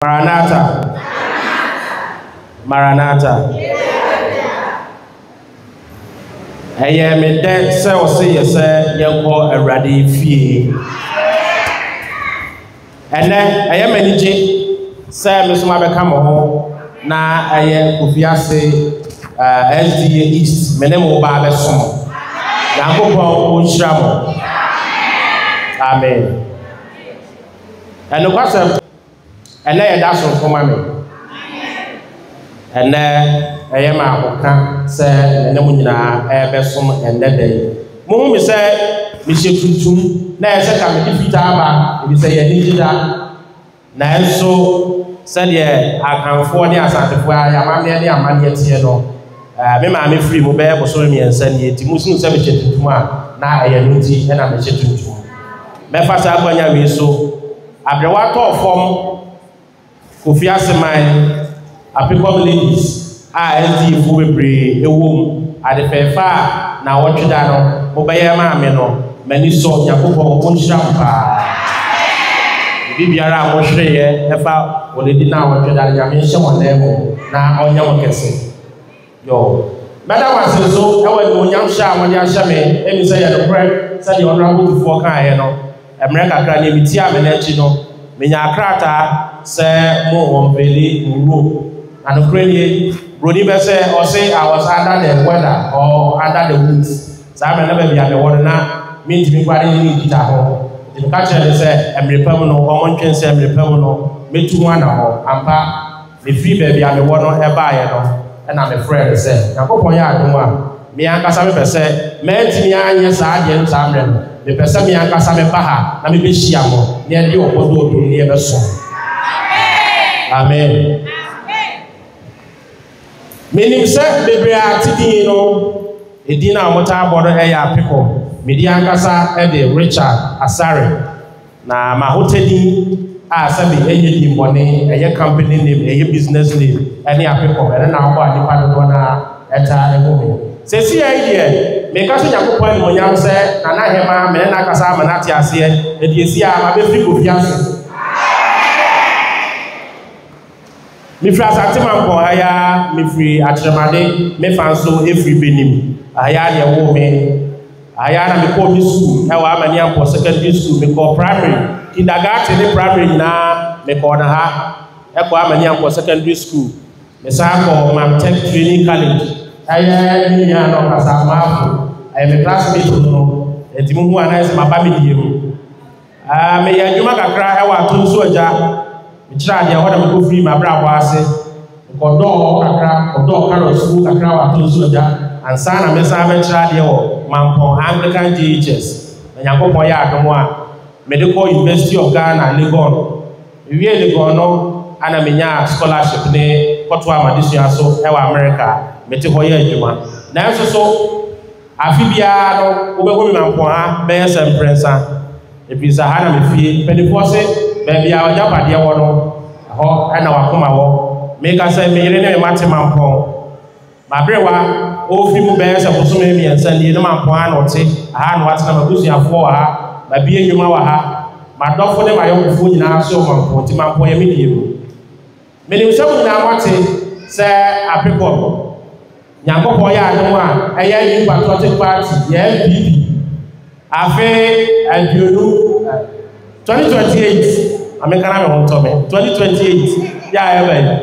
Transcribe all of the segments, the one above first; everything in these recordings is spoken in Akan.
Maranatha. Maranatha. I am a dead cell, say, yes, young boy, a ready fee. And then I am an agent, say, Miss Mabacamo home. Now I am Kofiase, SDA East, Menemo Baba Song. Nampong Shamo. Amen. And the question. And then that's what for me. And then I am a say, and then we are a person and that day. Mum say, Monsieur Tutum, now I said, I'm a defeater, if you say, I need that. Now, so said, yeah, I can afford the Asante for I am nearly a man yet here. I'm a free mobile, so me and send you to Muslim service to tomorrow. Now I am empty and I'm a chet to Memphis, I'm going to so. I've been water from Kofiase man, Apicom ladies, SD for a womb, at the fair far, now what you done, Obaya Mameno, many saw Yakupo, Unshampa. Bibiara, Moshe, Efa, or they did not want you that Yamisha on them, now on your case. Yo, Madame was so, I went to young Sham when Yashame, and you say at the prayer, said you're not to fork, I know, America Granny, Tia Menachino. Minya krata say mo on belly uro and Ukraine Brody say or say I was under the weather or under the woods. So I never be at the water now mean to be quite in guitar home. The catcher say I'm repelmo or one can say I'm repelmo me to one or ampa the free baby at the water ever and I'm afraid to say now go for ya me anka sabe say me ti me anya sa ade nsamre the person me anka sabe baha na me be hia mo ne de obodo odo ne be so amen menim say bebre atidi no edina amota abodo e ya Apicom me di anka sa e de Richard Asare na ma hoteli a sabe enye di mbone eye company name eye business name ene Apicom ene na agba di pado na eta ego se si idea me ka so Yakopon mo nyam se na na hema me na kasa ma na ti ase e di esi a ma be fi Kofiase mi fra Asante Mampong aya mi free atremade me fanso every benim aya de wo me aya na me ko mi school e wa amani ampo secondary school me ko primary kindergarten ni primary na me ko na ha e ko amani ampo secondary school me sa ko Mampong training college aya ni ya no kasa mafu I am a classmate no etimu hu ana se maba me die mu me ya djuma kakra e wa to nso aja me kira dia ho da me ko free ma bra kwa ase ko do kakra ko do karo school kakra wa to nso aja ansa na me sa me kira dia wo Mampong Anglican JHS na Yakopon ya adomo a Medical University of Ghana Legon wie Legon no ana me nya scholarship ne koto amadisua so e wa America meti ho ya adwuma na so afibia no obego mi Mampong ha be sem prensa episa ha na me fie penifo se be bia o japade wo no ho na wakoma wo me ka se me yire ne mate Mampong ma brewa o fi mu be se bosome mi ensa ni ne Mampong ha no te ha no wate na mabusuafo ha ma bia nwuma wa ha ma dofo ne ma yokofo nyina so Mampong ti Mampong ya me die mu me ni so nyina wate se Apicom Yakopon ya no a eye New Patriotic Party ya MPP afi aduonu 2028 amekana me won to me 2028 ya ebe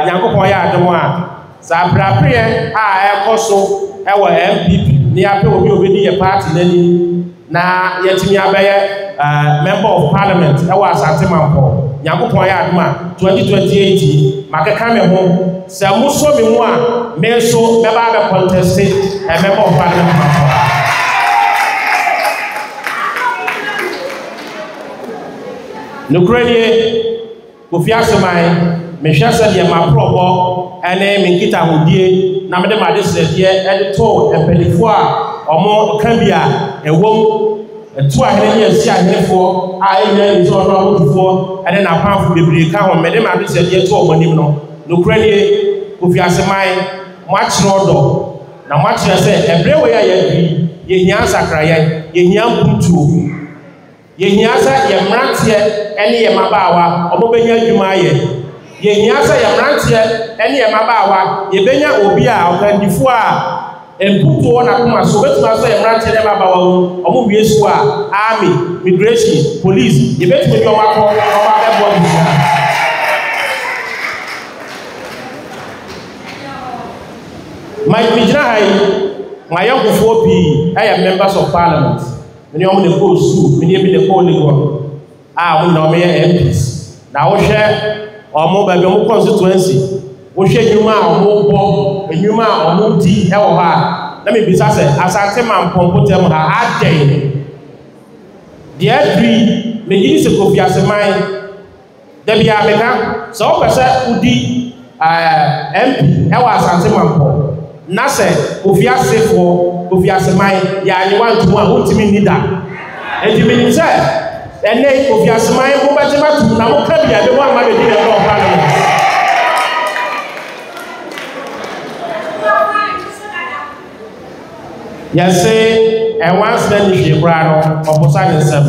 Yakopon ya no a sa brapre a ekoso e wo MPP ni ape obi di ye party nani na yetimi abeye member of parliament e wo Asante Mampong Yakopon ya no a 2028 makeka me ho se muso mi mu a me so me ba be contest member of parliament no krenie Kofiase man me hwa se de ma probo ene me nkita hodie na me de ma de se de e to empelifo a omo ka bia ewom etu ahene ne asi ahenefo a enya nzo no abotufo ene na pamfo bebre ka ho me de ma de se de to omonim no krenie Kofiase man mo akire odo na mo akire se ebre we ya ye hia sakraye ye hia mputuo Yehia sɛ ye mrantie ene ye mabaawa obobenya adwuma ye. Yehia sɛ ye mrantie ene ye mabaawa ye benya obi a okandifo a emputo na kuma so betuma so ye mrantie ne mabaawa omo wiesu a army, immigration, police ye betuma bi omakọ bebo bia. My Mijnahai, my young Fopi, I am members of parliament. Many of them go school, many of them go to we know me MPs. Now, we share our mobile constituency. We share Yuma or more, and Yuma or more tea, let me be said, Asante Mampong put them hard day. The every Megis Kofiase mine, there be America, so person who did MP, Asante Mampong. Nase Kofiase for Kofiase mai ya ni want to ultimate need that. And you mean say and then Kofiase mai mo ba jema tu na mo ka bia be wan ma be di na no parliament. Yes say and once then you bra no oposa ni nsem.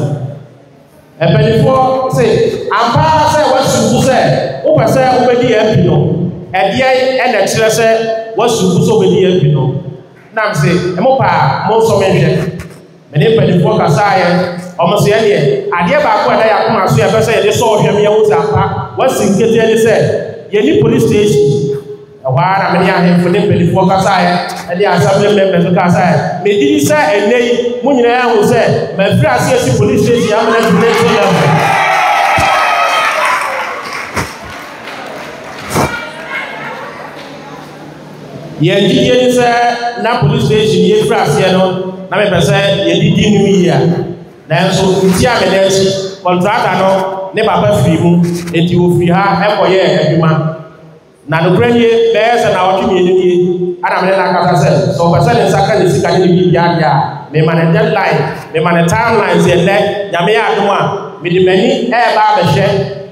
E benifo say ampa say what su say wo pese wo be di MP no. E dia e na kire say wasu so be die bi no na mse e mo pa mo so menhwe me ne pedifo kasa ye o mo se ye ade ba ko da ya ko aso ye be se ye de so hwem ye wo zampa wasi nkete ne se ye ni police station e wa na me ya he fo ne pedifo kasa ye e de assembly members kasa ye me di se enei mo nyina ya wo se me fira se si police station am na di ye didi say na police station ye frase no na me pese ye didi new year na enso nti amenechi contractor no ne papa firi mu enti ofiri ha ekoye adwuma na no kranye be se na otwe ye ana me na kasa se so pese ne saka ne sika ne bi ya ya me man deadline me man timelines ye ne nyame ya adom a me di mani ba be hye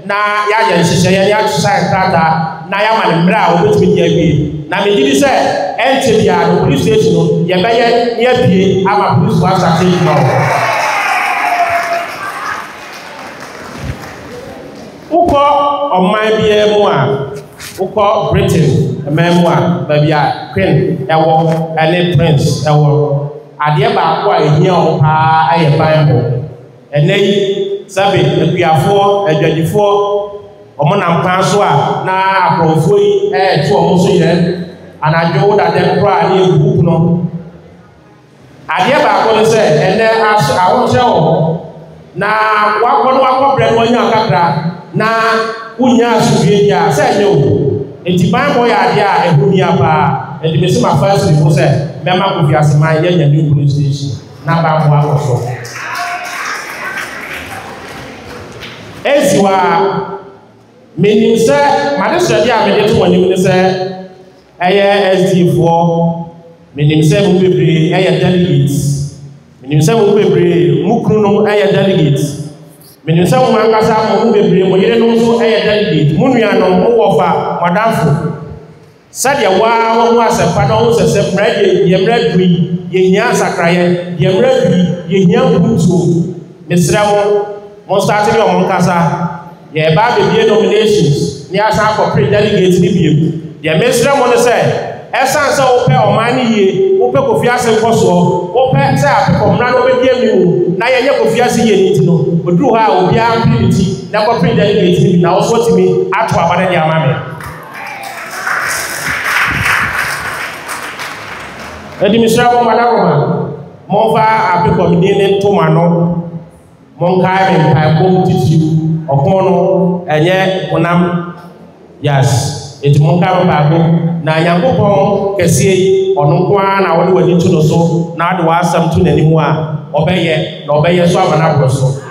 na ya ya nhihye ye ya tsa krata na ya man mra obetumi dia bi na me didi say ente bia no police station no ye beye ye bie ama police wa start no uko oman bia mu a uko Britain ememu a ba bia queen ewo ene prince ewo ade ba ko a ehia o pa aye Bible enei sabe akuafo adwadifo omo na mpan so a na akrofo yi tu omo so ye anadwo da dem kra ni ebuku no ade ba ko se ene aso awonche o na wakọ bre no nya kakra na unya asubie dia se nye o enti ban boy ade a ehuni apa enti mesi ma first ni se mema Kofiase man ye nya new police station na ba mo akoso eziwa menim se made sede a mede to wanim ne se eye SD4 menim se mu bebre eye delegates menim se mu bebre mu kru no eye delegates menim se mu ankasa mu bebre mo yere no so eye delegate mu nua no mo wofa madamfo sade wa wo asepa no wo sese mrade ye mradui ye hia sakraye ye mradui ye hia butu mesra mo start bi o mo nkasa ye ba be nominations ni asa for pre-delegate ni biem ye mesra mo no say esan say wo pe o man ni ye wo pe Kofiase nkoso wo pe say Apicom na no be die mi wo na ye Kofiase ye ni ti no oduru ha obi a community na for pre-delegate ni na wo so ti mi ato abane dia ma me edi misra mo madakoma mo fa Apicom ni ne to ma no mo nkai me pa ko titi okono enye kunam yes eti mo nkai ba ko na Nyankopon kese yi ono kwa na wode wani tu no so na de wa asam tu nanimu a obeye so amana bro so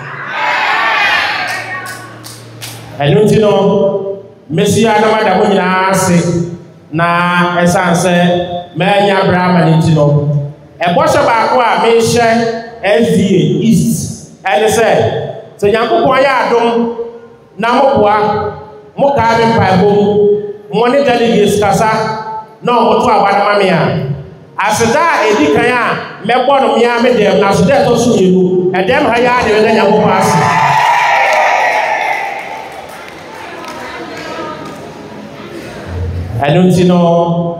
enunti no mesia na mada mo nyina ase na esanse menya brahma nti no ebosho ba ko a me hye FVA East ene se Nyankopon ya adom na moboa mo ka me mpaebo mo ne delegates kasa na mo to abana mame a aseda edi kan a mebo no me a me dem na so de to so yenu Edem haya ne wena nyabo paasi. Anuntino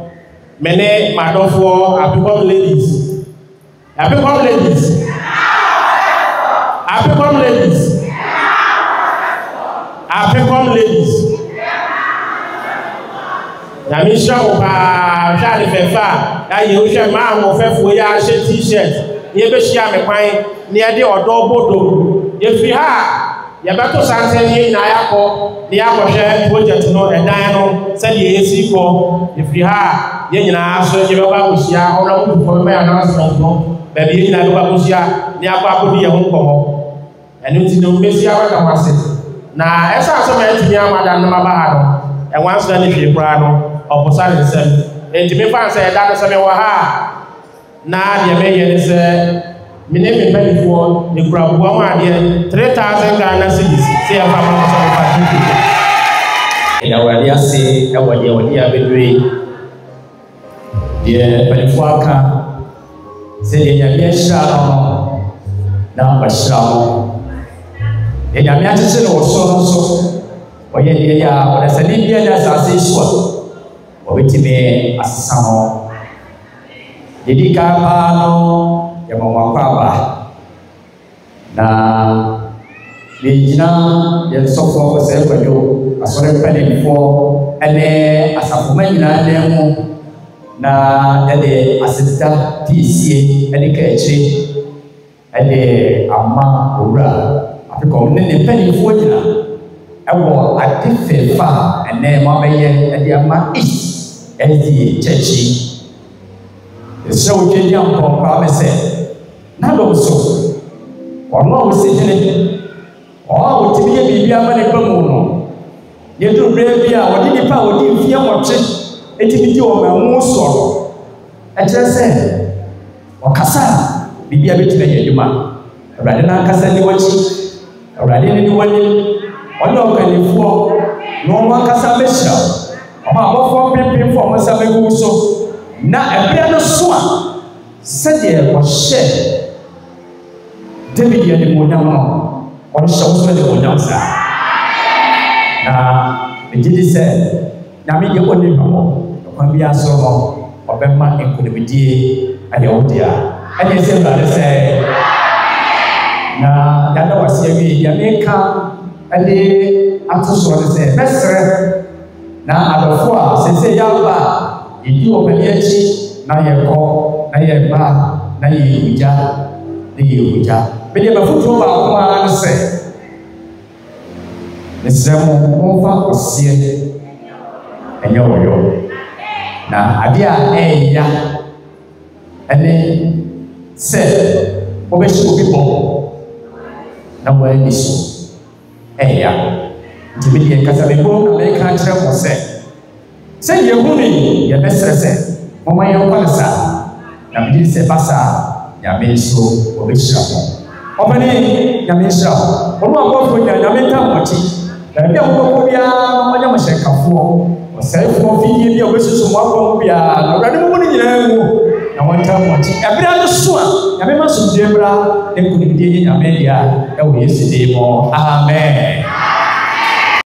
mene madofo Apicom ladies. Apicom ladies. Apicom ladies. Apicom ladies. Na mi sha o ba sha le fefa ya ye o sha ma mo fefu ya she t-shirt ye be shia me kwan ne ye de odo bodo ye fi ha ye be to sanse ni na ya ko ne ya ko hwe project no edan no se de ye si ko ye fi ha ye nyina so ye be ba ko shia ona mu ko me announcement no be bi ye nyina be ba ko shia ne akwa ko di ye ho ko ho enu ti no me shia wa ka wase na esa so me ti ya ma da no ma ba ha no e wan so ni hwe kra no opposite himself and me fan say that so me wa ha na de me ye say me ne me pay for the crowd wa ma de 3000 Ghana cedis say fa ma so fa tiki ya wa dia say e wa dia bedwe de pay for aka say de ya me sha no na ba sha no e ya me atise no so oye de ya o da sani bia da sa say so Wabitime asamo. Jadi kapano yang mau apa? Na dijina yang sofo saya baju asore paling fo ane asafuma jina demo na ade asista TCA ade kechi ade ama ura Apicom ne paling fo jina ewo ade fefa ane mamaye ade ama is Edi chechi. So je jam ko pa me se. Na lo so. Ono wo se jene. O wo ti bi bi ama ne pa mu no. Ye do bre bi a wo di ni pa wo di fie mo che. Eti bi di o ma mu so. E kire se. O kasa bi bi a bi ti na ye duma. Awrade na kasa ni wachi. Awrade ni wani. Ono ka ni fo. No wa kasa be sha. Ama abofo pimpim fo mo samegu so na ebia no so a sede ko hye David ye ni monyam no on so so de monyam sa na ejidi se na me ye oni no ko bia so no obema ekonomidie ade odia ade se ba se na dada wase wi ya meka ade atoso se mesre na adofo a sese ya ba idi obani achi na ye ko na ye ba na ye uja na ye uja be de ba futu ba ko ma na se nesemo mo fa osie enyo yo na ade a eya ene se obeshi obi bo na wa ni so eya Jibidi kasabebo na meka kire mo se ye huni ye besrese mama ye kwalasa na bidi se basa ya menso obeshira mo obani ya menso ono akofo ya menta mochi na bia ko bia manya mo shekafo o selfo fidie bia obesusu mo akọ bia na odade mo ni nyina mu na wanta mochi ebira no so a ya me maso debra e ko ni bidi ya media e wo yesi de mo amen